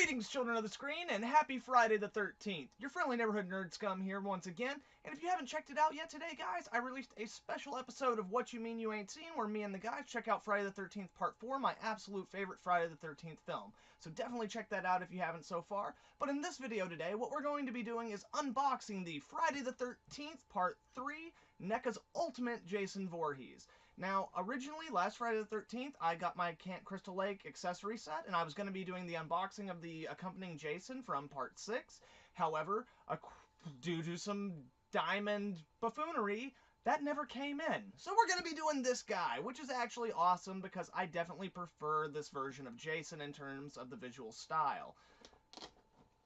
Greetings, children of the screen, and happy Friday the 13th. Your friendly neighborhood nerd scum here once again, and if you haven't checked it out yet today, guys, I released a special episode of What You Mean You Ain't Seen, where me and the guys check out Friday the 13th Part 4, my absolute favorite Friday the 13th film. So definitely check that out if you haven't so far. But in this video today, what we're going to be doing is unboxing the Friday the 13th Part 3, Necca's Ultimate Jason Voorhees. Now, originally, last Friday the 13th, I got my Camp Crystal Lake accessory set, and I was going to be doing the unboxing of the accompanying Jason from Part 6. However, due to some diamond buffoonery, that never came in. So we're going to be doing this guy, which is actually awesome because I definitely prefer this version of Jason in terms of the visual style.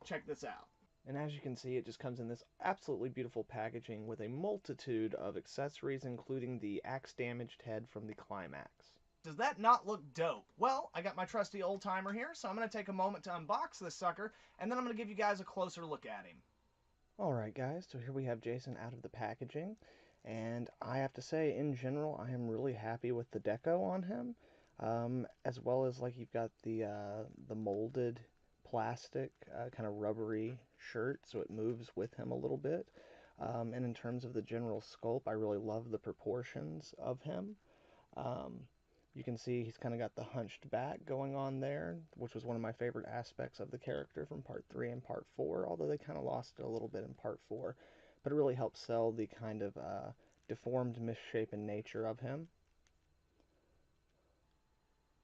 Check this out. And as you can see, it just comes in this absolutely beautiful packaging with a multitude of accessories, including the axe-damaged head from the climax. Does that not look dope? Well, I got my trusty old-timer here, so I'm going to take a moment to unbox this sucker, and then I'm going to give you guys a closer look at him. Alright guys, so here we have Jason out of the packaging, and I have to say, in general, I am really happy with the deco on him, as well as like you've got the molded plastic, kind of rubbery shirt, so it moves with him a little bit. And in terms of the general sculpt, I really love the proportions of him. You can see he's kind of got the hunched back going on there, which was one of my favorite aspects of the character from Part 3 and Part 4, although they kind of lost it a little bit in Part 4. But it really helps sell the kind of deformed, misshapen nature of him.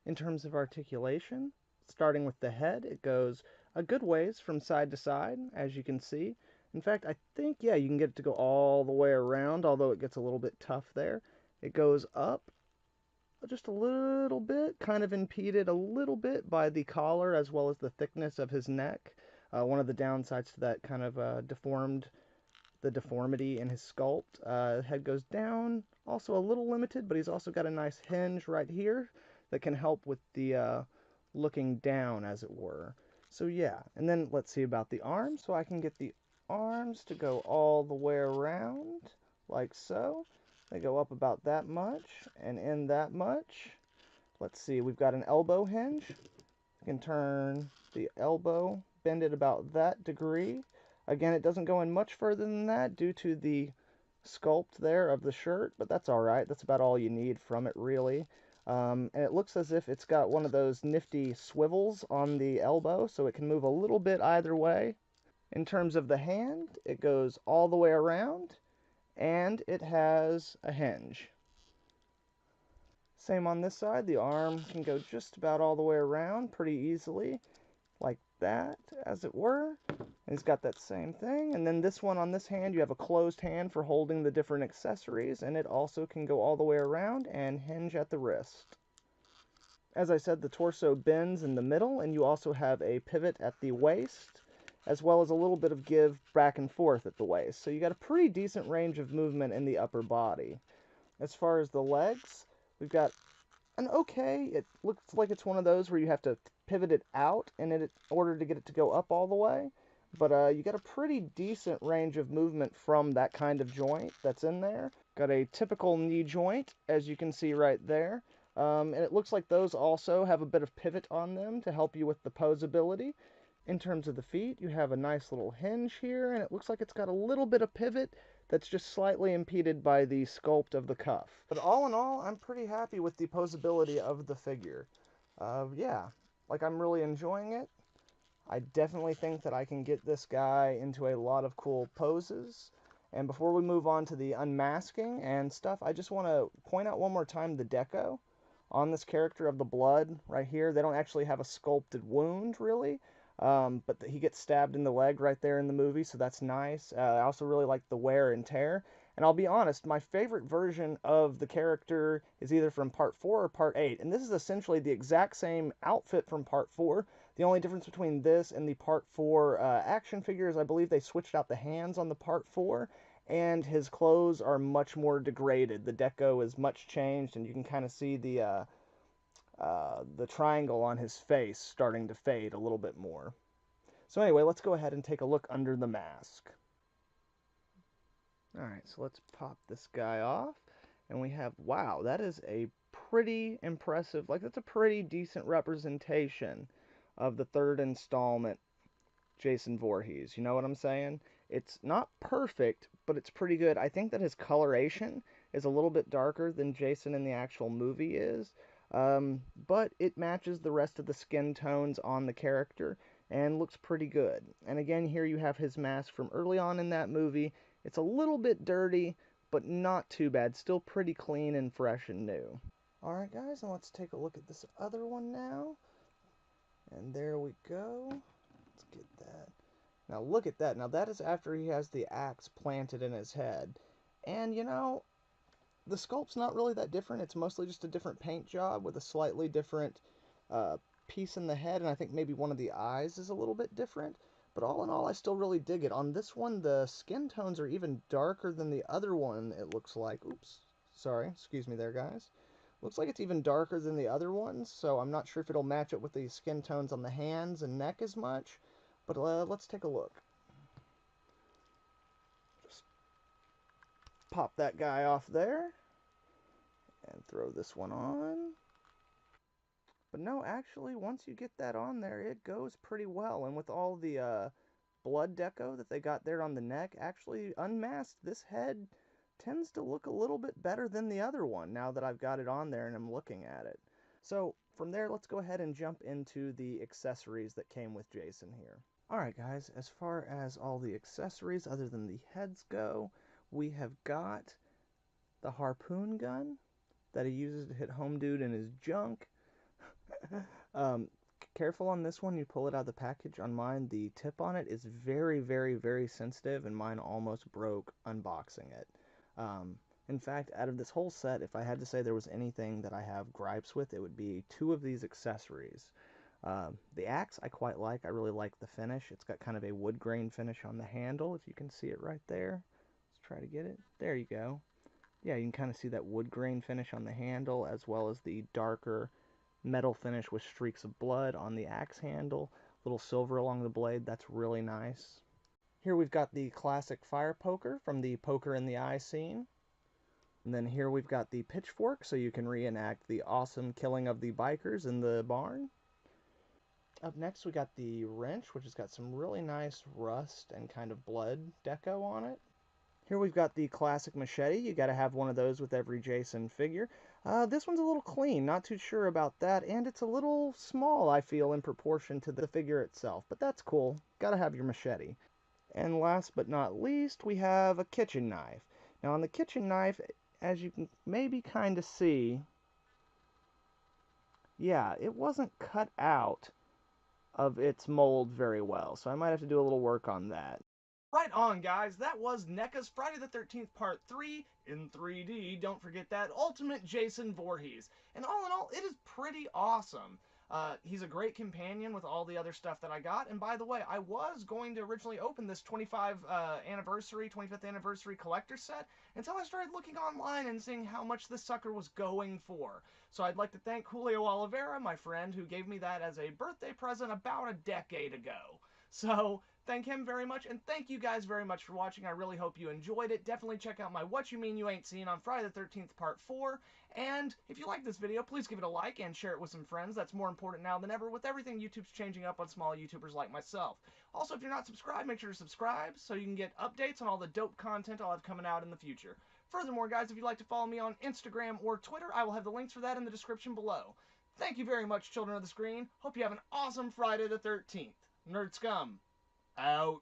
In terms of articulation, starting with the head, it goes a good ways from side to side, as you can see. In fact, I think, yeah, you can get it to go all the way around, although it gets a little bit tough there. It goes up just a little bit, kind of impeded a little bit by the collar as well as the thickness of his neck. One of the downsides to that kind of deformity in his sculpt. Head goes down, also a little limited, but he's also got a nice hinge right here that can help with the looking down, as it were. So yeah, and then let's see about the arms. So I can get the arms to go all the way around, like so. They go up about that much, and in that much. Let's see, we've got an elbow hinge. You can turn the elbow, bend it about that degree. Again, it doesn't go in much further than that due to the sculpt there of the shirt, but that's alright. That's about all you need from it, really. And it looks as if it's got one of those nifty swivels on the elbow, so it can move a little bit either way. In terms of the hand, it goes all the way around, and it has a hinge. Same on this side, the arm can go just about all the way around pretty easily, like that, as it were. And he's got that same thing. And then this one on this hand, you have a closed hand for holding the different accessories, and it also can go all the way around and hinge at the wrist. As I said, the torso bends in the middle, and you also have a pivot at the waist, as well as a little bit of give back and forth at the waist. So you got a pretty decent range of movement in the upper body. As far as the legs, we've got an okay, it looks like it's one of those where you have to pivot it out in order to get it to go up all the way. But you got a pretty decent range of movement from that kind of joint that's in there. Got a typical knee joint, as you can see right there. And it looks like those also have a bit of pivot on them to help you with the posability. In terms of the feet, you have a nice little hinge here, and it looks like it's got a little bit of pivot that's just slightly impeded by the sculpt of the cuff. But all in all, I'm pretty happy with the posability of the figure. Yeah, like I'm really enjoying it. I definitely think that I can get this guy into a lot of cool poses. And before we move on to the unmasking and stuff, I just want to point out one more time the deco on this character of the blood right here. They don't actually have a sculpted wound, really. But he gets stabbed in the leg right there in the movie, so that's nice. I also really like the wear and tear. And I'll be honest, my favorite version of the character is either from Part 4 or Part 8. And this is essentially the exact same outfit from Part 4. The only difference between this and the Part 4 action figures, I believe they switched out the hands on the Part 4. And his clothes are much more degraded. The deco is much changed, and you can kind of see the triangle on his face starting to fade a little bit more. So anyway, let's go ahead and take a look under the mask. Alright, so let's pop this guy off. And we have, wow, that is a pretty impressive, like that's a pretty decent representation of the third installment Jason Voorhees. You know what I'm saying? It's not perfect, but it's pretty good. I think that his coloration is a little bit darker than Jason in the actual movie is, but it matches the rest of the skin tones on the character and looks pretty good. And again, here you have his mask from early on in that movie. It's a little bit dirty, but not too bad. Still pretty clean and fresh and new. Alright guys, and let's take a look at this other one now. And there we go. Let's get that. Now look at that. Now that is after he has the axe planted in his head. And you know, the sculpt's not really that different. It's mostly just a different paint job with a slightly different piece in the head. And I think maybe one of the eyes is a little bit different. But all in all, I still really dig it. On this one, the skin tones are even darker than the other one, it looks like. Oops. Sorry. Excuse me there, guys. Looks like it's even darker than the other ones, so I'm not sure if it'll match up with the skin tones on the hands and neck as much, but let's take a look. Just pop that guy off there, and throw this one on. But no, actually, once you get that on there, it goes pretty well, and with all the blood deco that they got there on the neck, actually, unmasked, this head tends to look a little bit better than the other one now that I've got it on there and I'm looking at it. So from there, let's go ahead and jump into the accessories that came with Jason here. Alright guys, as far as all the accessories other than the heads go, we have got the harpoon gun that he uses to hit home dude in his junk. Careful on this one, you pull it out of the package. On mine, the tip on it is very, very, very sensitive, and mine almost broke unboxing it. In fact, out of this whole set, if I had to say there was anything that I have gripes with, it would be two of these accessories. The axe I quite like. I really like the finish. It's got kind of a wood grain finish on the handle, if you can see it right there. Let's try to get it. There you go. Yeah, you can kind of see that wood grain finish on the handle, as well as the darker metal finish with streaks of blood on the axe handle. Little silver along the blade. That's really nice. Here we've got the classic fire poker from the Poker in the Eye scene. And then here we've got the pitchfork, so you can reenact the awesome killing of the bikers in the barn. Up next we got the wrench, which has got some really nice rust and kind of blood deco on it. Here we've got the classic machete. You gotta have one of those with every Jason figure. This one's a little clean, not too sure about that, and it's a little small, I feel, in proportion to the figure itself, but that's cool. Gotta have your machete. And last but not least, we have a kitchen knife. Now on the kitchen knife, as you can maybe kind of see, yeah, it wasn't cut out of its mold very well, so I might have to do a little work on that. Right on, guys. That was Necca's Friday the 13th Part 3 in 3D. Don't forget that. Ultimate Jason Voorhees. And all in all, it is pretty awesome. He's a great companion with all the other stuff that I got. And by the way, I was going to originally open this 25th anniversary collector set until I started looking online and seeing how much this sucker was going for. So I'd like to thank Julio Oliveira, my friend, who gave me that as a birthday present about a decade ago. So thank him very much, and thank you guys very much for watching. I really hope you enjoyed it. Definitely check out my What You Mean You Ain't Seen on Friday the 13th Part 4. And if you like this video, please give it a like and share it with some friends. That's more important now than ever with everything YouTube's changing up on small YouTubers like myself. Also, if you're not subscribed, make sure to subscribe so you can get updates on all the dope content I'll have coming out in the future. Furthermore, guys, if you'd like to follow me on Instagram or Twitter, I will have the links for that in the description below. Thank you very much, children of the screen. Hope you have an awesome Friday the 13th. Nerd Scum, out.